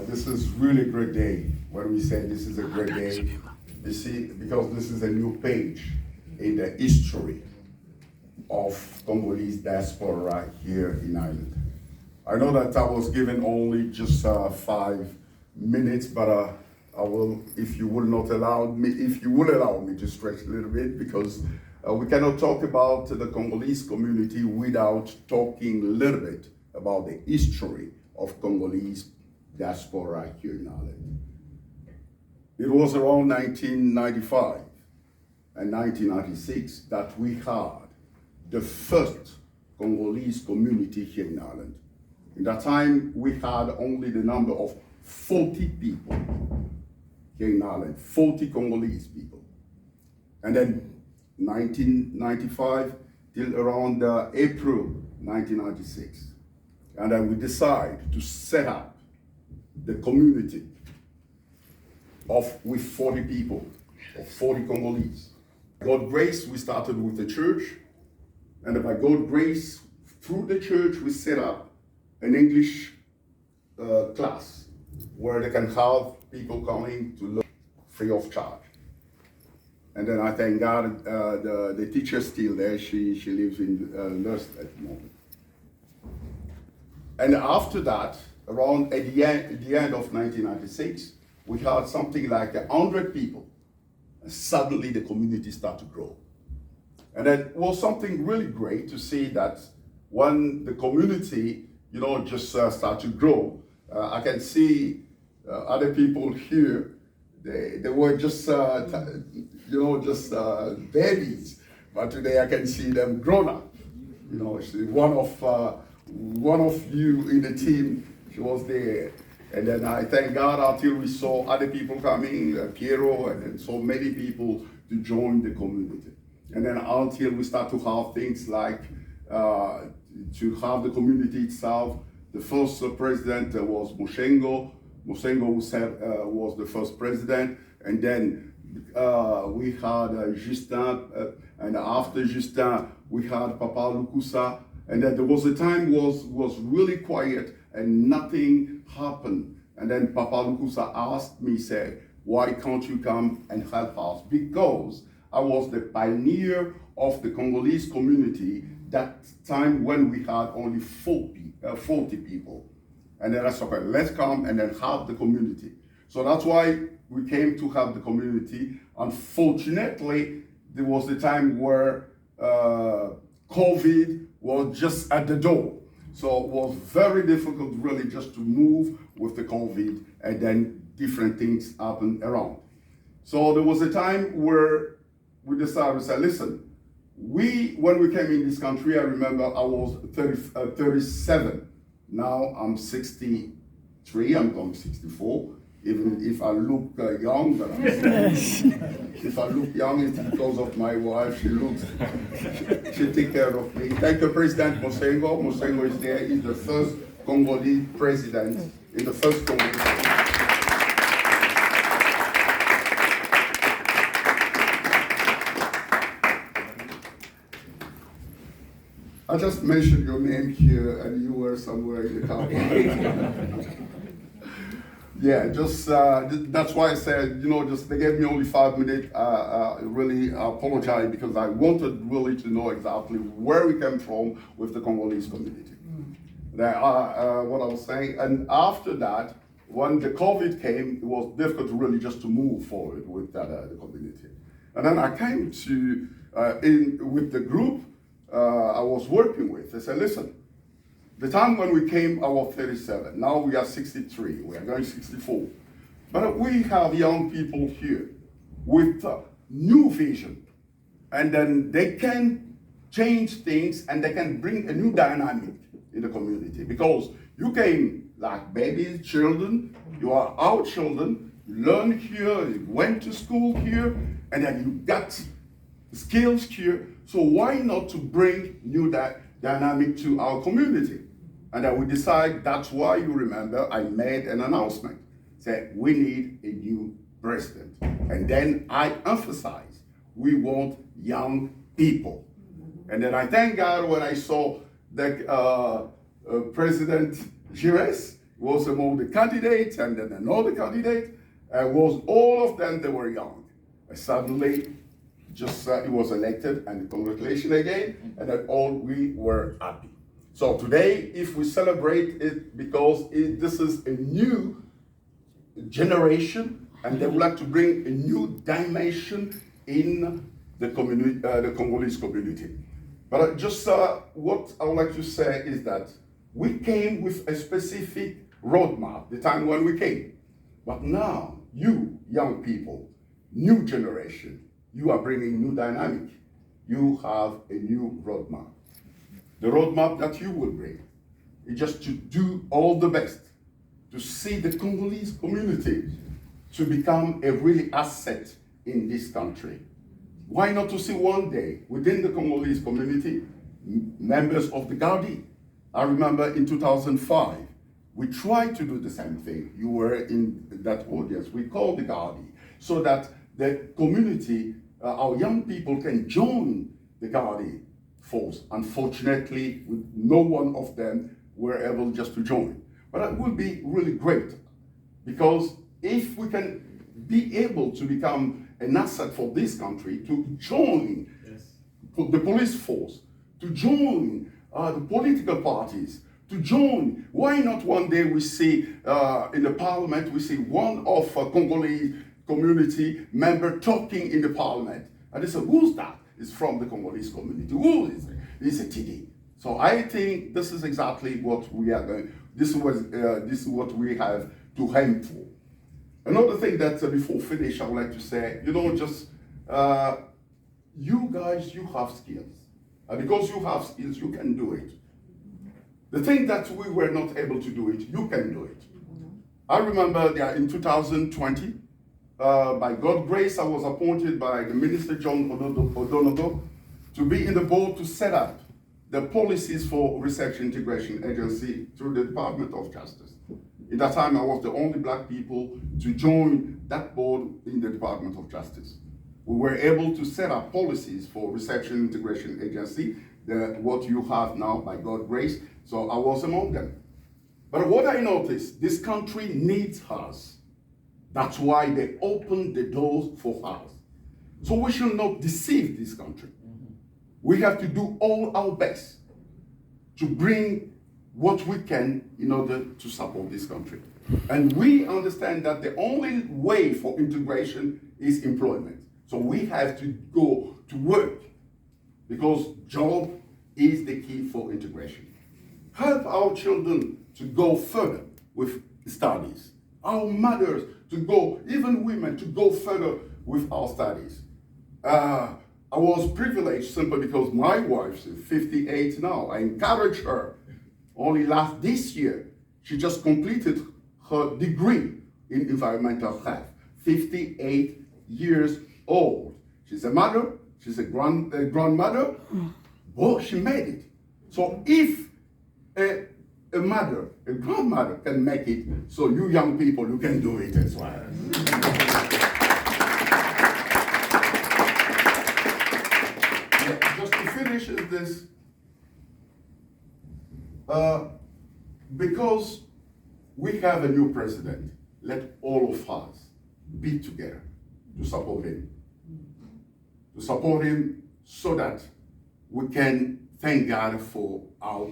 This is really a great day. When we say this is a great day, you see, because this is a new page in the history of Congolese diaspora here in Ireland. I know that I was given only just 5 minutes, but I will, if you will allow me to stretch a little bit, because we cannot talk about the Congolese community without talking a little bit about the history of Congolese diaspora here in Ireland. It was around 1995 and 1996 that we had the first Congolese community here in Ireland. In that time, we had only the number of 40 people here in Ireland, 40 Congolese people. And then 1995 till around April 1996. And then we decided to set up the community with 40 people, of 40 Congolese. God grace, we started with the church, and by God grace, through the church, we set up an English class where they can have people coming to learn free of charge. And then I thank God, the teacher is still there. She lives in Lust at the moment. And after that, around at the end of 1996, we had something like 100 people. And suddenly the community started to grow. And it was something really great to see that when the community, just start to grow, I can see other people here, they were just, babies. But today I can see them grown up. One of you in the team, she was there. And then I thank God until we saw other people coming, Piero, and then so many people to join the community. And then until we start to have things like, to have the community itself. The first president was Moshengo. Moshengo was the first president. And then we had Justin, and after Justin, we had Papa Lukusa. And then there was a time was really quiet and nothing happened. And then Papa Lukusa asked me, said, why can't you come and help us? Because I was the pioneer of the Congolese community that time when we had only 40 people. And then I said, okay, let's come and then have the community. So that's why we came to have the community. Unfortunately, there was a time where COVID was just at the door. So it was very difficult really just to move with the COVID, and then different things happened around. So there was a time where we decided to say, listen, when we came in this country, I remember I was 37. Now I'm 63, I'm going 64. Even if I look young, but if I look young, it's because of my wife. She take care of me. Thank you, President Mosengo. Mosengo is there. He's the first Congolese president in the first Congolese. I just mentioned your name here, and you were somewhere in the car park. Yeah, just that's why I said, just they gave me only 5 minutes. Really apologize because I wanted really to know exactly where we came from with the Congolese community. What I was saying, and after that, when the COVID came, it was difficult really just to move forward with the community. And then I came to with the group I was working with. They said, listen. The time when we came, I was 37. Now we are 63. We are going 64. But we have young people here with new vision. And then they can change things and they can bring a new dynamic in the community. Because you came like babies, children, you are our children, you learn here, you went to school here, and then you got skills here. So why not to bring new dynamic to our community? And then we decide, that's why you remember I made an announcement. Said, we need a new president. And then I emphasize, we want young people. And then I thank God when I saw that President Gires, was among the candidates, and then another candidate, was all of them, they were young. And suddenly, just he was elected, and congratulations again, and then all we were happy. So today, if we celebrate it, because this is a new generation, and they would like to bring a new dimension in the community, the Congolese community. But just what I would like to say is that we came with a specific roadmap, the time when we came. But now, you, young people, new generation, you are bringing new dynamic. You have a new roadmap. The roadmap that you will bring is just to do all the best, to see the Congolese community to become a really asset in this country. Why not to see one day within the Congolese community, members of the Gardi? I remember in 2005, we tried to do the same thing. You were in that audience. We called the Gardi so that the community, our young people can join the Gardi force. Unfortunately, no one of them were able just to join. But it would be really great, because if we can be able to become an asset for this country, to join the police force, to join the political parties, to join, why not one day we see in the parliament, we see one of Congolese community member talking in the parliament. And they say, who's that? It's from the Congolese community. Who is it? It's a TD. So I think this is exactly what we are going, this is what we have to aim for. Another thing that before finish, I would like to say, just, you guys, you have skills. And because you have skills, you can do it. The thing that we were not able to do it, you can do it. I remember that in 2020, by God's grace, I was appointed by the Minister John Odonogo to be in the board to set up the policies for research integration agency through the Department of Justice. In that time, I was the only black people to join that board in the Department of Justice. We were able to set up policies for research and integration agency, what you have now by God's grace. So I was among them. But what I noticed, this country needs us. That's why they opened the doors for us. So we should not deceive this country. We have to do all our best to bring what we can in order to support this country. And we understand that the only way for integration is employment. So we have to go to work, because job is the key for integration. Help our children to go further with studies. Our mothers to go, even women, to go further with our studies. I was privileged simply because my wife is 58 now. I encourage her. Only this year, she just completed her degree in environmental health. 58 years old. She's a mother, she's a grandmother. Well, she made it. So if a mother, a grandmother can make it, so you young people, you can do it as well. Just to finish this, because we have a new president, let all of us be together to support him. To support him so that we can thank God for our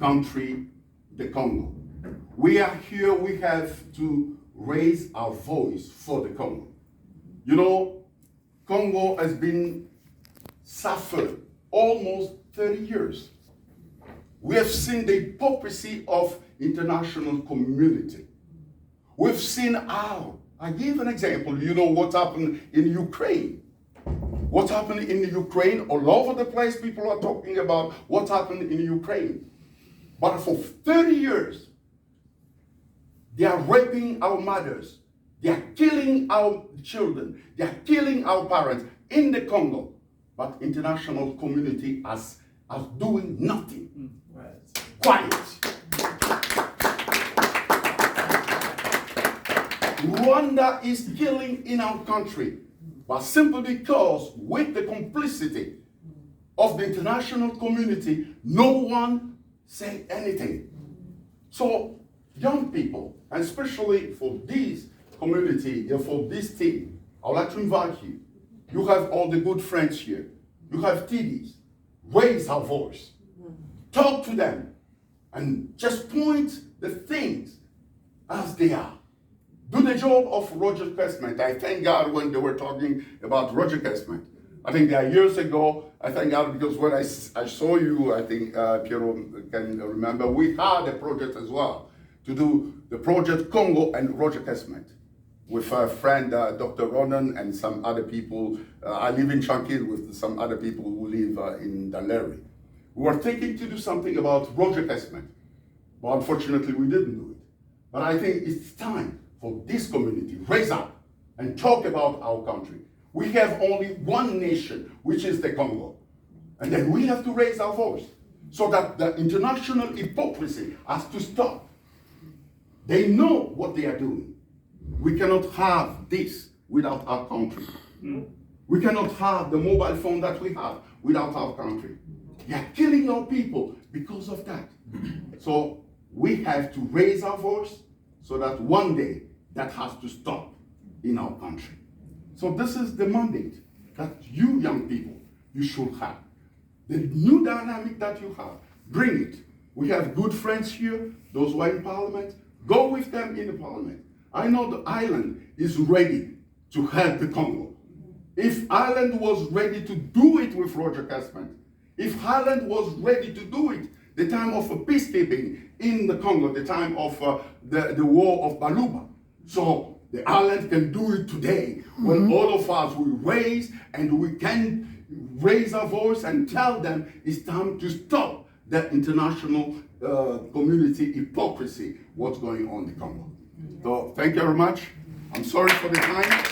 country, the Congo. We are here, we have to raise our voice for the Congo. Congo has been suffered almost 30 years. We have seen the hypocrisy of international community. We've seen how, I give an example, what happened in Ukraine. What happened in Ukraine, all over the place people are talking about what happened in Ukraine. But for 30 years, they are raping our mothers. They are killing our children. They are killing our parents in the Congo. But international community is doing nothing. Quiet. Rwanda is killing in our country. But simply because with the complicity of the international community, no one said anything. So young people, and especially for this community, for this team, I would like to invite you. You have all the good friends here. You have TDs. Raise our voice. Talk to them. And just point the things as they are. Do the job of Roger Cashman. I thank God when they were talking about Roger Cashman. I think that years ago, I thank God because when I saw you, I think Piero can remember, we had a project as well to do the project Congo and Roger Cashman with a friend, Dr. Ronan, and some other people. I live in Tranquille with some other people who live in Daleri. We were thinking to do something about Roger Cashman, but unfortunately we didn't do it. But I think it's time for this community to raise up and talk about our country. We have only one nation, which is the Congo. And then we have to raise our voice so that the international hypocrisy has to stop. They know what they are doing. We cannot have this without our country. We cannot have the mobile phone that we have without our country. They are killing our people because of that. So we have to raise our voice so that one day that has to stop in our country. So this is the mandate that you young people, you should have. The new dynamic that you have, bring it. We have good friends here, those who are in parliament, go with them in the parliament. I know the island is ready to help the Congo. If Ireland was ready to do it with Roger Cashman, if Ireland was ready to do it, the time of peacekeeping in the Congo, the time of the war of Baluba. So the island can do it today when all of us will raise and we can raise our voice and tell them it's time to stop the international community hypocrisy, what's going on in the Congo. So thank you very much. I'm sorry for the time.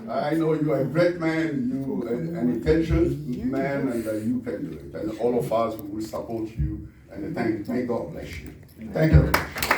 I know you are a great man, you an intelligent man, and you can do it. And all of us will support you. And thank God bless you. Thank you very much.